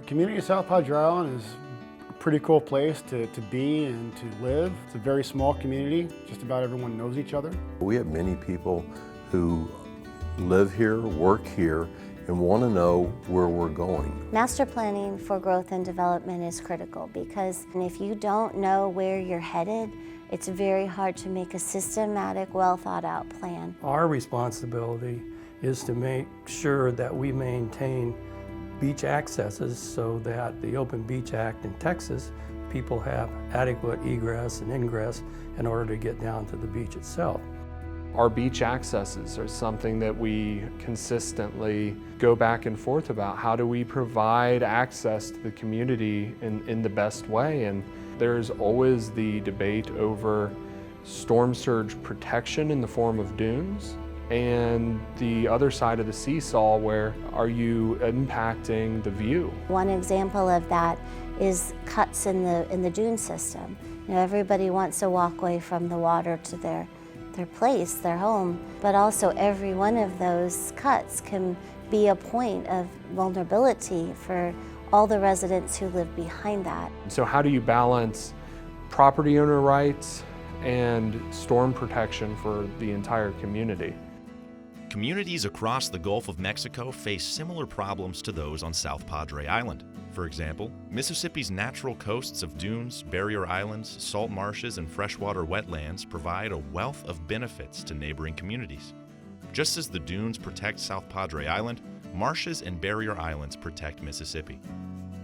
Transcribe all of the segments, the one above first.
Community of South Padre Island is a pretty cool place to be and to live. It's a very small community. Just about everyone knows each other. We have many people who live here, work here, and want to know where we're going. Master planning for growth and development is critical because if you don't know where you're headed, it's very hard to make a systematic, well thought out plan. Our responsibility is to make sure that we maintain beach accesses so that the Open Beach Act in Texas, people have adequate egress and ingress in order to get down to the beach itself. Our beach accesses are something that we consistently go back and forth about. How do we provide access to the community in the best way? And there's always the debate over storm surge protection in the form of dunes, and the other side of the seesaw, where are you impacting the view? One example of that is cuts in the dune system. You know, everybody wants a walkway from the water to their place, their home, but also every one of those cuts can be a point of vulnerability for all the residents who live behind that. So how do you balance property owner rights and storm protection for the entire community? Communities across the Gulf of Mexico face similar problems to those on South Padre Island. For example, Mississippi's natural coasts of dunes, barrier islands, salt marshes, and freshwater wetlands provide a wealth of benefits to neighboring communities. Just as the dunes protect South Padre Island, marshes and barrier islands protect Mississippi.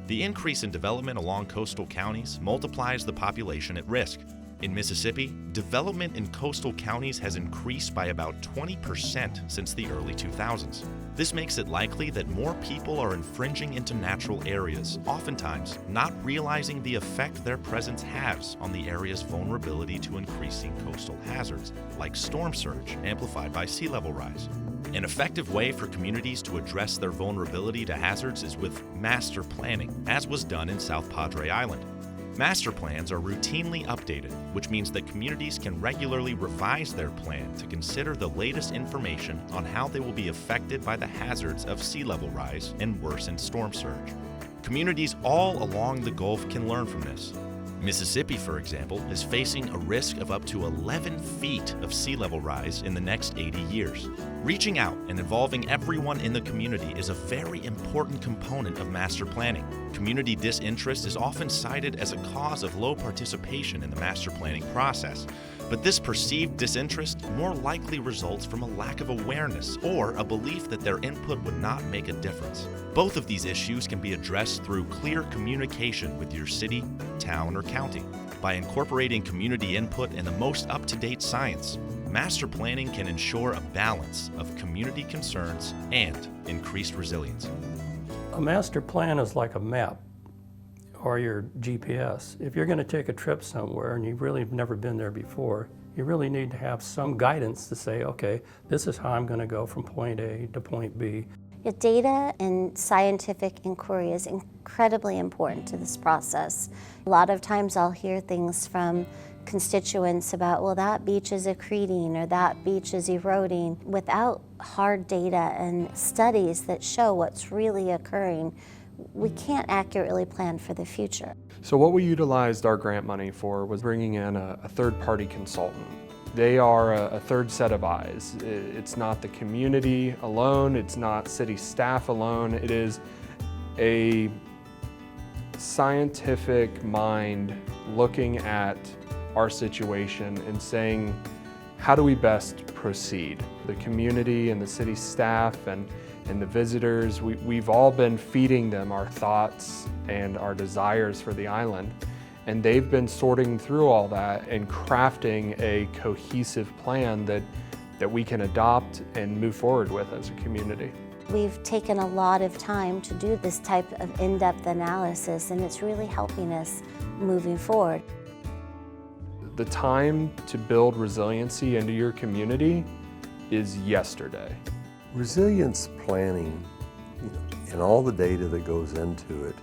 The increase in development along coastal counties multiplies the population at risk. In Mississippi, development in coastal counties has increased by about 20% since the early 2000s. This makes it likely that more people are infringing into natural areas, oftentimes not realizing the effect their presence has on the area's vulnerability to increasing coastal hazards, like storm surge amplified by sea level rise. An effective way for communities to address their vulnerability to hazards is with master planning, as was done in South Padre Island. Master plans are routinely updated, which means that communities can regularly revise their plan to consider the latest information on how they will be affected by the hazards of sea level rise and worsened storm surge. Communities all along the Gulf can learn from this. Mississippi, for example, is facing a risk of up to 11 feet of sea level rise in the next 80 years. Reaching out and involving everyone in the community is a very important component of master planning. Community disinterest is often cited as a cause of low participation in the master planning process, but this perceived disinterest more likely results from a lack of awareness or a belief that their input would not make a difference. Both of these issues can be addressed through clear communication with your city, town, or county. By incorporating community input and the most up-to-date science, master planning can ensure a balance of community concerns and increased resilience. A master plan is like a map or your GPS. If you're going to take a trip somewhere and you really have never been there before, you really need to have some guidance to say, okay, this is how I'm going to go from point A to point B. Data and scientific inquiry is incredibly important to this process. A lot of times I'll hear things from constituents about, well, that beach is accreting or that beach is eroding. Without hard data and studies that show what's really occurring, we can't accurately plan for the future. So what we utilized our grant money for was bringing in a third-party consultant. They are a third set of eyes. It's not the community alone, it's not city staff alone, it is a scientific mind looking at our situation and saying, how do we best proceed? The community and the city staff and the visitors, we've all been feeding them our thoughts and our desires for the island. And they've been sorting through all that and crafting a cohesive plan that we can adopt and move forward with as a community. We've taken a lot of time to do this type of in-depth analysis, and it's really helping us moving forward. The time to build resiliency into your community is yesterday. Resilience planning, and all the data that goes into it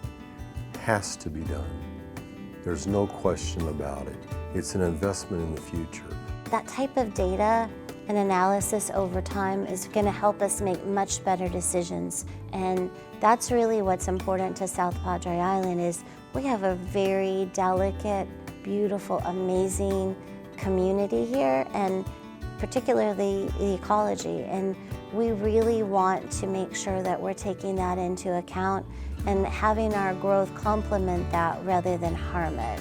has to be done. There's no question about it. It's an investment in the future. That type of data and analysis over time is going to help us make much better decisions. And that's really what's important to South Padre Island is we have a very delicate, beautiful, amazing community here, and particularly the ecology. And we really want to make sure that we're taking that into account and having our growth complement that rather than harm it.